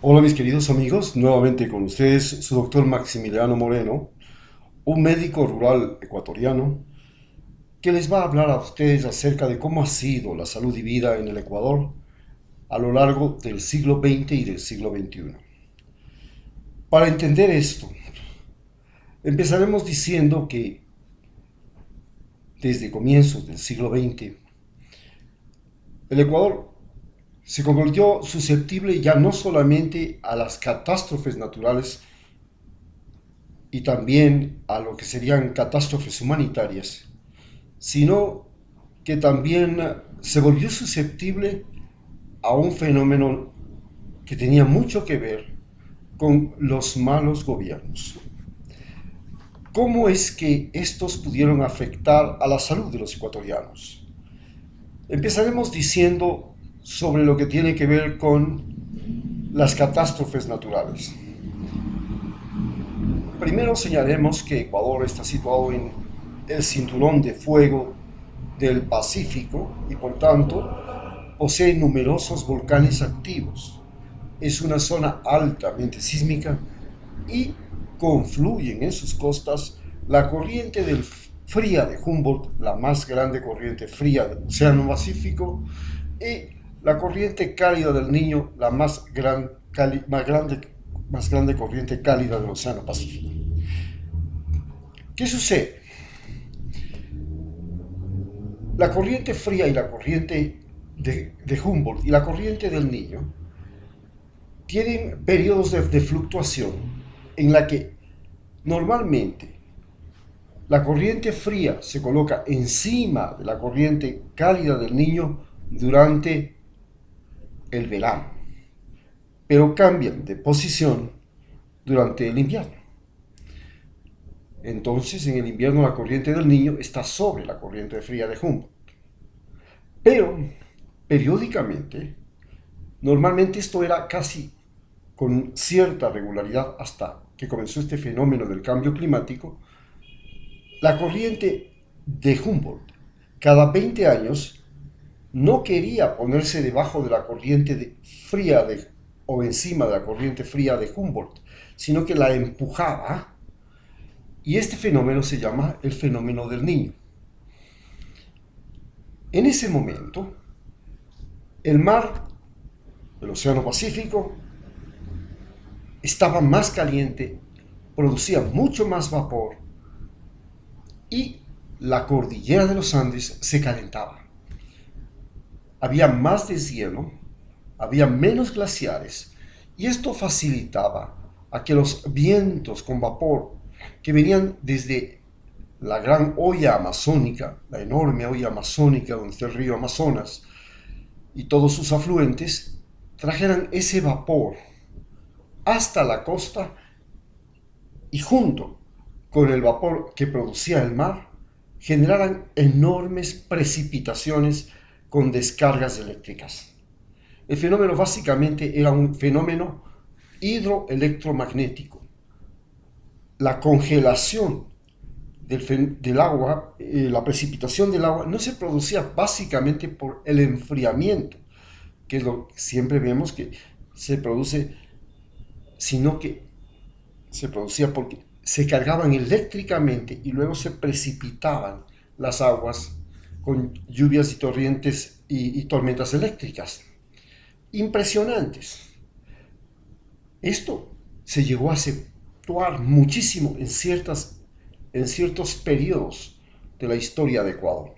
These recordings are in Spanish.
Hola mis queridos amigos, nuevamente con ustedes su doctor Maximiliano Moreno, un médico rural ecuatoriano que les va a hablar a ustedes acerca de cómo ha sido la salud y vida en el Ecuador a lo largo del siglo XX y del siglo XXI. Para entender esto, empezaremos diciendo que desde comienzos del siglo XX, el Ecuador se convirtió susceptible ya no solamente a las catástrofes naturales y también a lo que serían catástrofes humanitarias, sino que también se volvió susceptible a un fenómeno que tenía mucho que ver con los malos gobiernos. ¿Cómo es que estos pudieron afectar a la salud de los ecuatorianos? Empezaremos diciendo sobre lo que tiene que ver con las catástrofes naturales. Primero señalemos que Ecuador está situado en el cinturón de fuego del Pacífico y por tanto posee numerosos volcanes activos. Es una zona altamente sísmica y confluyen en sus costas la corriente fría de Humboldt, la más grande corriente fría del Océano Pacífico, y la corriente cálida del Niño, la más grande corriente cálida del Océano Pacífico. ¿Qué sucede? La corriente fría y la corriente de Humboldt y la corriente del Niño tienen periodos de fluctuación en la que normalmente la corriente fría se coloca encima de la corriente cálida del Niño durante el verano, pero cambian de posición durante el invierno. Entonces, en el invierno la corriente del Niño está sobre la corriente fría de Humboldt. Pero, periódicamente, normalmente esto era casi con cierta regularidad hasta que comenzó este fenómeno del cambio climático, la corriente de Humboldt cada 20 años no quería ponerse debajo de la corriente fría o encima de la corriente fría de Humboldt, sino que la empujaba, y este fenómeno se llama el fenómeno del Niño. En ese momento, el mar del Océano Pacífico estaba más caliente, producía mucho más vapor y la cordillera de los Andes se calentaba. Había más deshielo, había menos glaciares y esto facilitaba a que los vientos con vapor que venían desde la gran olla amazónica, la enorme olla amazónica donde está el río Amazonas y todos sus afluentes, trajeran ese vapor hasta la costa y junto con el vapor que producía el mar, generaran enormes precipitaciones con descargas eléctricas. El fenómeno básicamente era un fenómeno hidroelectromagnético. La congelación del agua, la precipitación del agua, no se producía básicamente por el enfriamiento, que es lo que siempre vemos que se produce, sino que se producía porque se cargaban eléctricamente y luego se precipitaban las aguas con lluvias y torrentes y tormentas eléctricas. Impresionantes. Esto se llegó a acentuar muchísimo en ciertos periodos de la historia de Ecuador.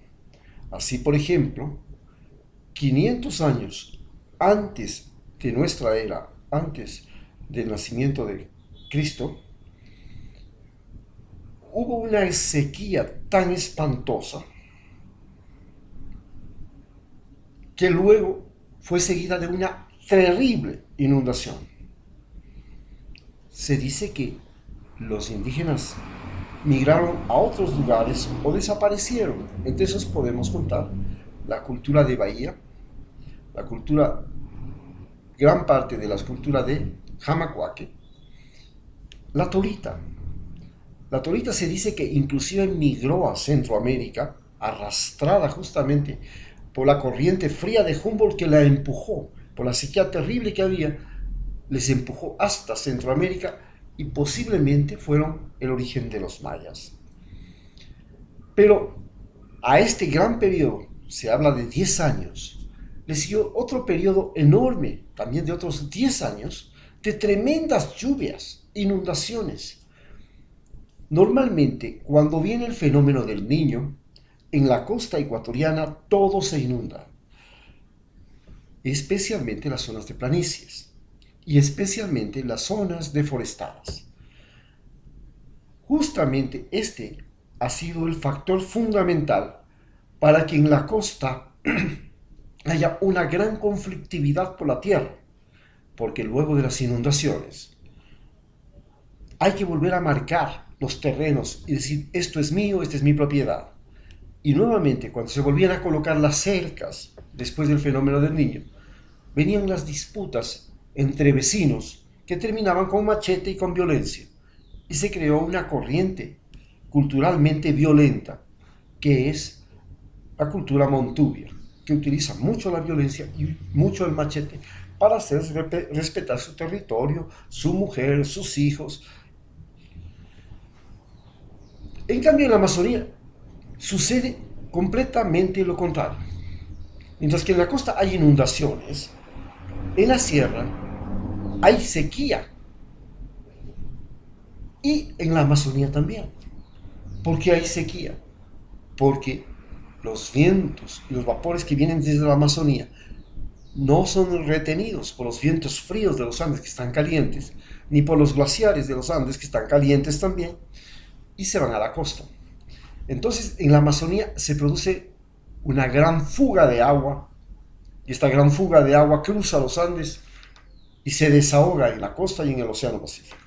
Así, por ejemplo, 500 años antes de nuestra era, antes del nacimiento de Cristo, hubo una sequía tan espantosa que luego fue seguida de una terrible inundación. Se dice que los indígenas migraron a otros lugares o desaparecieron. Entre esos podemos contar la cultura de Bahía, la cultura, gran parte de la cultura de Jamacuaque, la Tolita. La Tolita se dice que inclusive migró a Centroamérica, arrastrada justamente por la corriente fría de Humboldt que la empujó, por la sequía terrible que había, les empujó hasta Centroamérica y posiblemente fueron el origen de los mayas. Pero a este gran periodo, se habla de 10 años, le siguió otro periodo enorme, también de otros 10 años, de tremendas lluvias, inundaciones. Normalmente, cuando viene el fenómeno del Niño, en la costa ecuatoriana todo se inunda, especialmente las zonas de planicies y especialmente las zonas deforestadas. Justamente este ha sido el factor fundamental para que en la costa haya una gran conflictividad por la tierra, porque luego de las inundaciones hay que volver a marcar los terrenos y decir, esto es mío, esta es mi propiedad. Y nuevamente, cuando se volvían a colocar las cercas después del fenómeno del Niño, venían las disputas entre vecinos que terminaban con machete y con violencia. Y se creó una corriente culturalmente violenta, que es la cultura montubia, que utiliza mucho la violencia y mucho el machete para hacer respetar su territorio, su mujer, sus hijos. En cambio, en la Amazonía sucede completamente lo contrario. Mientras que en la costa hay inundaciones, en la sierra hay sequía. Y en la Amazonía también. ¿Por qué hay sequía? Porque los vientos y los vapores que vienen desde la Amazonía no son retenidos por los vientos fríos de los Andes que están calientes, ni por los glaciares de los Andes que están calientes también, y se van a la costa. Entonces, en la Amazonía se produce una gran fuga de agua, y esta gran fuga de agua cruza los Andes y se desahoga en la costa y en el Océano Pacífico.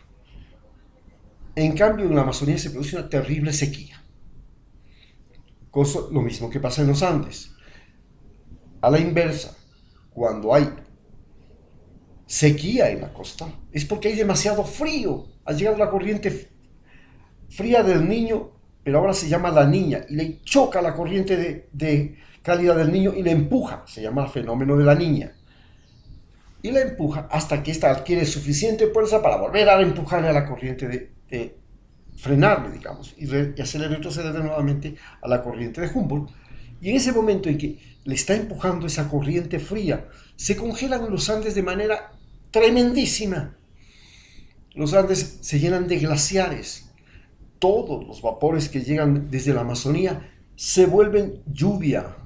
En cambio, en la Amazonía se produce una terrible sequía. Lo mismo que pasa en los Andes. A la inversa, cuando hay sequía en la costa, es porque hay demasiado frío. Ha llegado la corriente fría del Niño, pero ahora se llama la Niña, y le choca la corriente de cálida del Niño y le empuja. Se llama el fenómeno de la Niña. Y la empuja hasta que ésta adquiere suficiente fuerza para volver a empujarle a la corriente de frenarle, digamos, y hacerle retroceder nuevamente a la corriente de Humboldt. Y en ese momento en que le está empujando esa corriente fría, se congelan los Andes de manera tremendísima. Los Andes se llenan de glaciares. Todos los vapores que llegan desde la Amazonía se vuelven lluvia.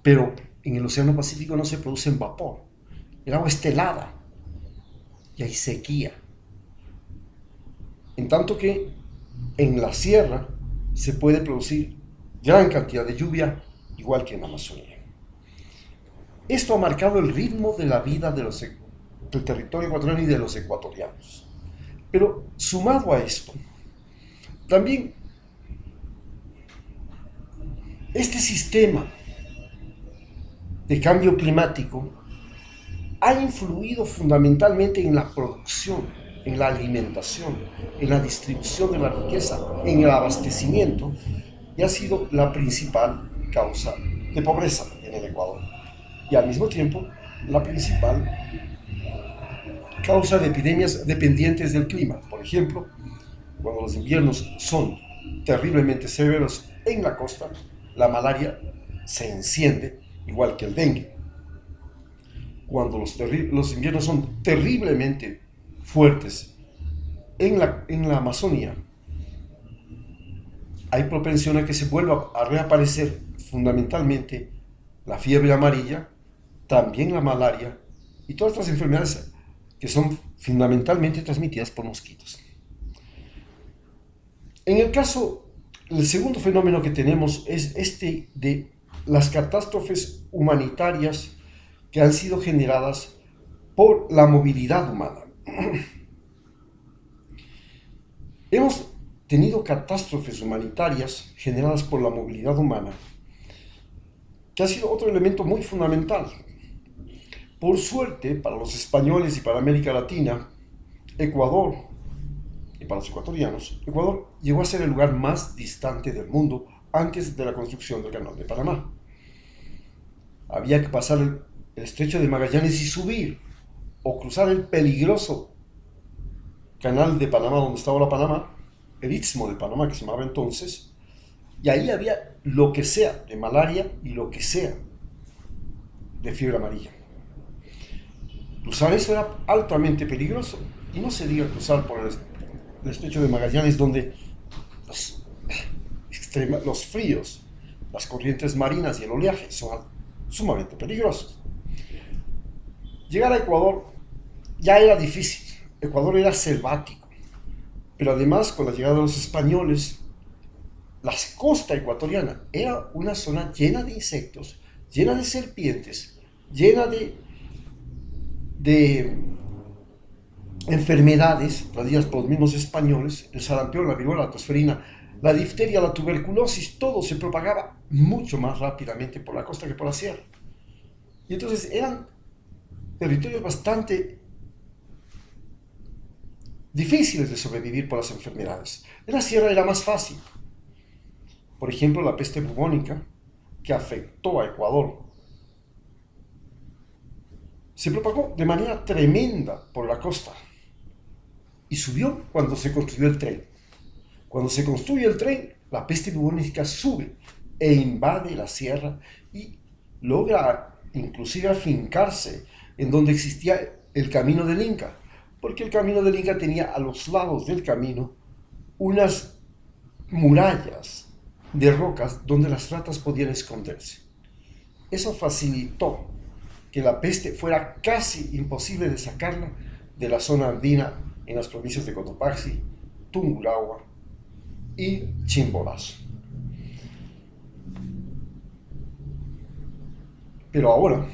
Pero en el Océano Pacífico no se produce vapor. El agua es helada y hay sequía. En tanto que en la sierra se puede producir gran cantidad de lluvia, igual que en la Amazonía. Esto ha marcado el ritmo de la vida del territorio ecuatoriano y de los ecuatorianos. Pero sumado a esto, también este sistema de cambio climático ha influido fundamentalmente en la producción, en la alimentación, en la distribución de la riqueza, en el abastecimiento, y ha sido la principal causa de pobreza en el Ecuador. Y al mismo tiempo, la principal causa de epidemias dependientes del clima. Por ejemplo, cuando los inviernos son terriblemente severos en la costa, la malaria se enciende, igual que el dengue. Cuando los inviernos son terriblemente fuertes en la Amazonía, hay propensión a que se vuelva a reaparecer fundamentalmente la fiebre amarilla, también la malaria y todas estas enfermedades que son fundamentalmente transmitidas por mosquitos. En el caso, el segundo fenómeno que tenemos es este de las catástrofes humanitarias que han sido generadas por la movilidad humana. Hemos tenido catástrofes humanitarias generadas por la movilidad humana, que ha sido otro elemento muy fundamental. Por suerte, para los españoles y para América Latina, Ecuador, y para los ecuatorianos, Ecuador llegó a ser el lugar más distante del mundo antes de la construcción del Canal de Panamá. Había que pasar el Estrecho de Magallanes y subir o cruzar el peligroso canal de Panamá, donde está ahora Panamá, el Istmo de Panamá, que se llamaba entonces, y ahí había lo que sea de malaria y lo que sea de fiebre amarilla. Cruzar eso era altamente peligroso, y no se diga cruzar por el estrecho de Magallanes, donde los fríos, las corrientes marinas y el oleaje son sumamente peligrosos. Llegar a Ecuador ya era difícil. Ecuador era selvático, pero además con la llegada de los españoles, la costa ecuatoriana era una zona llena de insectos, llena de serpientes, llena de enfermedades traídas por los mismos españoles, el sarampión, la viruela, la tosferina, la difteria, la tuberculosis, todo se propagaba mucho más rápidamente por la costa que por la sierra. Y entonces eran territorios bastante difíciles de sobrevivir por las enfermedades. En la sierra era más fácil. Por ejemplo, la peste bubónica, que afectó a Ecuador, se propagó de manera tremenda por la costa y subió cuando se construyó el tren. Cuando se construye el tren, la peste bubónica sube e invade la sierra y logra inclusive afincarse en donde existía el camino del Inca, porque el camino del Inca tenía a los lados del camino unas murallas de rocas donde las ratas podían esconderse. Eso facilitó que la peste fuera casi imposible de sacarla de la zona andina en las provincias de Cotopaxi, Tungurahua y Chimborazo. Pero ahora,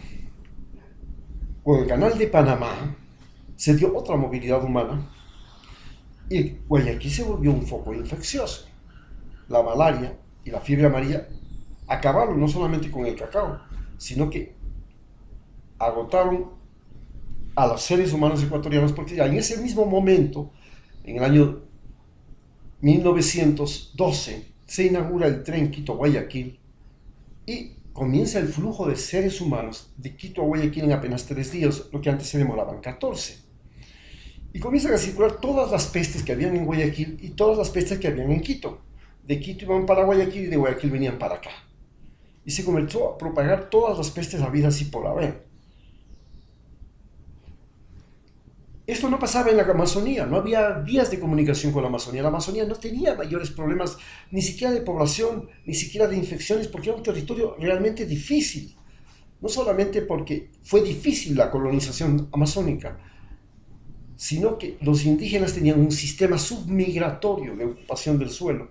con el canal de Panamá, se dio otra movilidad humana y Guayaquil se volvió un foco infeccioso. La malaria y la fiebre amarilla acabaron no solamente con el cacao, sino que agotaron a los seres humanos ecuatorianos, porque ya en ese mismo momento, en el año 1912, se inaugura el tren Quito-Guayaquil y comienza el flujo de seres humanos de Quito a Guayaquil en apenas 3 días, lo que antes se demoraban 14. Y comienzan a circular todas las pestes que habían en Guayaquil y todas las pestes que habían en Quito. De Quito iban para Guayaquil y de Guayaquil venían para acá. Y se comenzó a propagar todas las pestes habidas y por haber. Esto no pasaba en la Amazonía, no había vías de comunicación con la Amazonía. La Amazonía no tenía mayores problemas, ni siquiera de población, ni siquiera de infecciones, porque era un territorio realmente difícil. No solamente porque fue difícil la colonización amazónica, sino que los indígenas tenían un sistema submigratorio de ocupación del suelo,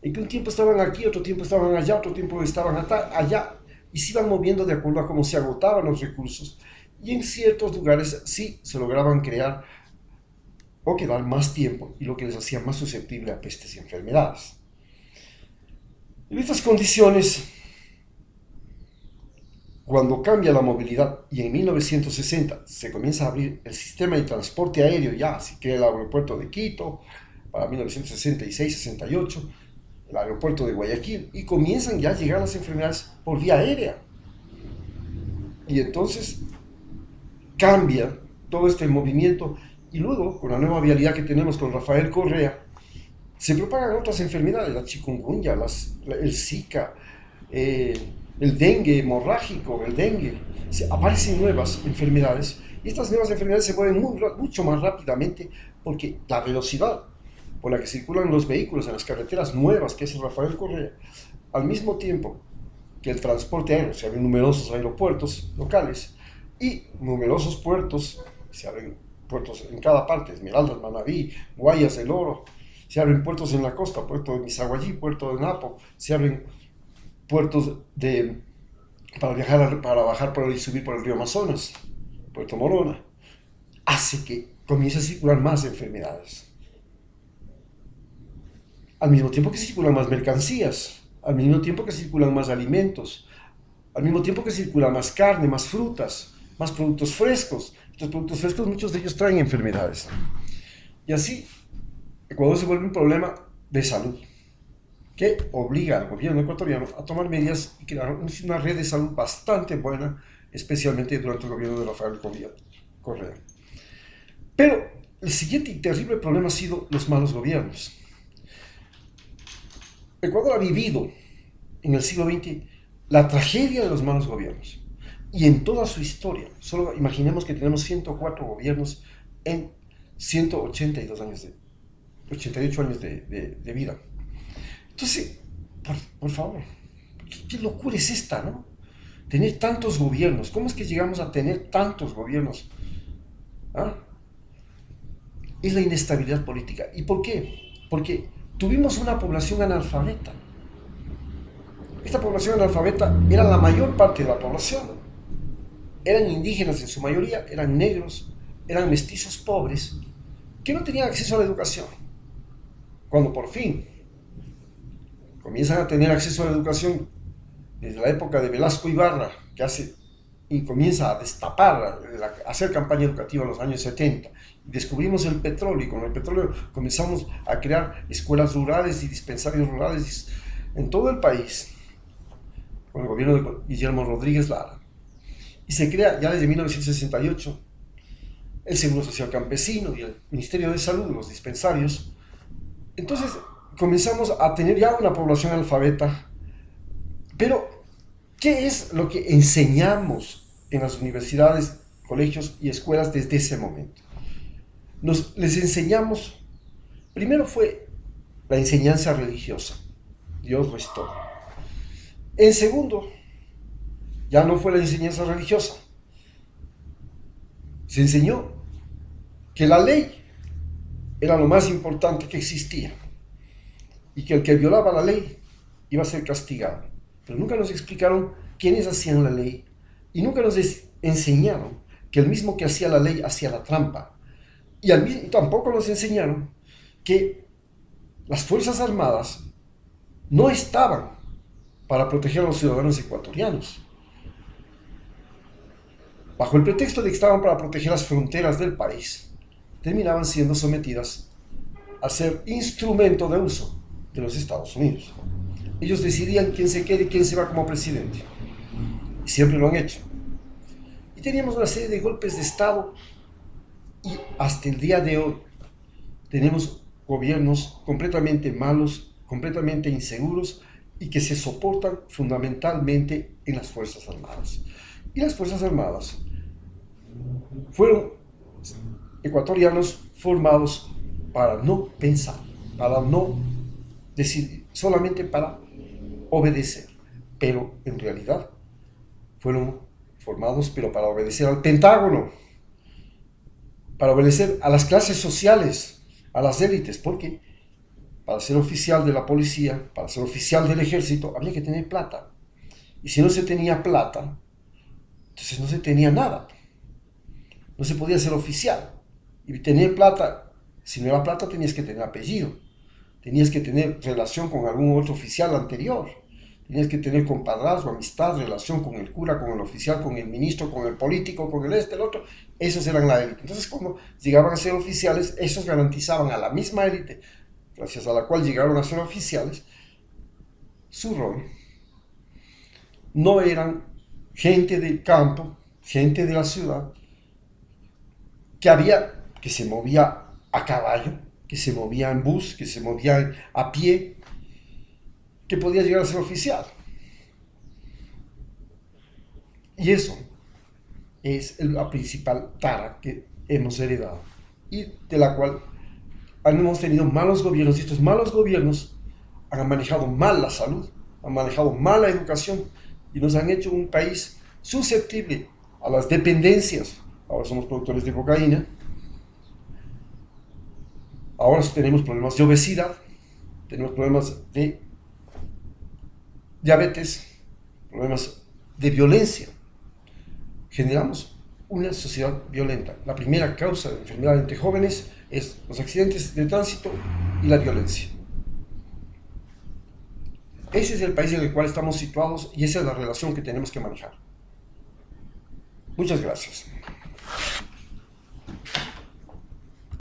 en que un tiempo estaban aquí, otro tiempo estaban allá, otro tiempo estaban allá, y se iban moviendo de acuerdo a cómo se agotaban los recursos. Y en ciertos lugares sí se lograban crear o quedar más tiempo, y lo que les hacía más susceptible a pestes y enfermedades. En estas condiciones, cuando cambia la movilidad y en 1960 se comienza a abrir el sistema de transporte aéreo, ya se crea el aeropuerto de Quito para 1966-68, el aeropuerto de Guayaquil, y comienzan ya a llegar las enfermedades por vía aérea. Y entonces cambia todo este movimiento, y luego, con la nueva vialidad que tenemos con Rafael Correa, se propagan otras enfermedades, la chikungunya, el Zika, el dengue hemorrágico, el dengue. Aparecen nuevas enfermedades, y estas nuevas enfermedades se mueven mucho más rápidamente porque la velocidad por la que circulan los vehículos en las carreteras nuevas, que es el Rafael Correa, al mismo tiempo que el transporte aéreo, se abren numerosos aeropuertos locales y numerosos puertos, se abren puertos en cada parte, Esmeraldas, Manabí, Guayas, El Oro, se abren puertos en la costa, puerto de Misaguallí, puerto de Napo, se abren puertos para bajar por y subir por el río Amazonas, Puerto Morona, hace que comience a circular más enfermedades. Al mismo tiempo que circulan más mercancías, al mismo tiempo que circulan más alimentos, al mismo tiempo que circula más carne, más frutas, más productos frescos. Estos productos frescos, muchos de ellos traen enfermedades. Y así, Ecuador se vuelve un problema de salud que obliga al gobierno ecuatoriano a tomar medidas y crear una red de salud bastante buena, especialmente durante el gobierno de Rafael Correa. Pero el siguiente y terrible problema ha sido los malos gobiernos. Ecuador ha vivido en el siglo XX la tragedia de los malos gobiernos. Y en toda su historia, solo imaginemos que tenemos 104 gobiernos en 182 años 88 años de vida. Entonces, por favor, ¿qué locura es esta, no? Tener tantos gobiernos. ¿Cómo es que llegamos a tener tantos gobiernos? ¿Ah? Es la inestabilidad política. ¿Y por qué? Porque tuvimos una población analfabeta. Esta población analfabeta era la mayor parte de la población. Eran indígenas en su mayoría, eran negros, eran mestizos pobres, que no tenían acceso a la educación. Cuando por fin comienzan a tener acceso a la educación desde la época de Velasco Ibarra, y comienza a destapar, a hacer campaña educativa en los años 70, descubrimos el petróleo, y con el petróleo comenzamos a crear escuelas rurales y dispensarios rurales en todo el país, con el gobierno de Guillermo Rodríguez Lara. Y se crea ya desde 1968 el Seguro Social Campesino y el Ministerio de Salud, los dispensarios. Entonces comenzamos a tener ya una población analfabeta. Pero, ¿qué es lo que enseñamos en las universidades, colegios y escuelas desde ese momento? Les enseñamos, primero fue la enseñanza religiosa, Dios lo es todo. En segundo, ya no fue la enseñanza religiosa, se enseñó que la ley era lo más importante que existía y que el que violaba la ley iba a ser castigado. Pero nunca nos explicaron quiénes hacían la ley y nunca nos enseñaron que el mismo que hacía la ley hacía la trampa. Y tampoco nos enseñaron que las Fuerzas Armadas no estaban para proteger a los ciudadanos ecuatorianos. Bajo el pretexto de que estaban para proteger las fronteras del país, terminaban siendo sometidas a ser instrumento de uso de los Estados Unidos. Ellos decidían quién se queda y quién se va como presidente. Y siempre lo han hecho. Y teníamos una serie de golpes de Estado y hasta el día de hoy tenemos gobiernos completamente malos, completamente inseguros y que se soportan fundamentalmente en las Fuerzas Armadas. Y las Fuerzas Armadas fueron ecuatorianos formados para no pensar, para no decidir, solamente para obedecer. Pero en realidad fueron formados pero para obedecer al Pentágono, para obedecer a las clases sociales, a las élites, porque para ser oficial de la policía, para ser oficial del ejército, había que tener plata. Y si no se tenía plata, entonces no se tenía nada. No se podía ser oficial. Y tener plata, si no era plata, tenías que tener apellido. Tenías que tener relación con algún otro oficial anterior. Tenías que tener compadrazgo, amistad, relación con el cura, con el oficial, con el ministro, con el político, con el otro. Esos eran la élite. Entonces, cuando llegaban a ser oficiales, esos garantizaban a la misma élite, gracias a la cual llegaron a ser oficiales, su rol. No eran gente del campo, gente de la ciudad, que se movía a caballo, que se movía en bus, que se movía a pie, que podía llegar a ser oficial. Y eso es la principal tara que hemos heredado y de la cual hemos tenido malos gobiernos, y estos malos gobiernos han manejado mal la salud, han manejado mal la educación y nos han hecho un país susceptible a las dependencias. Ahora somos productores de cocaína, ahora tenemos problemas de obesidad, tenemos problemas de diabetes, problemas de violencia. Generamos una sociedad violenta. La primera causa de enfermedad entre jóvenes es los accidentes de tránsito y la violencia. Ese es el país en el cual estamos situados y esa es la relación que tenemos que manejar. Muchas gracias.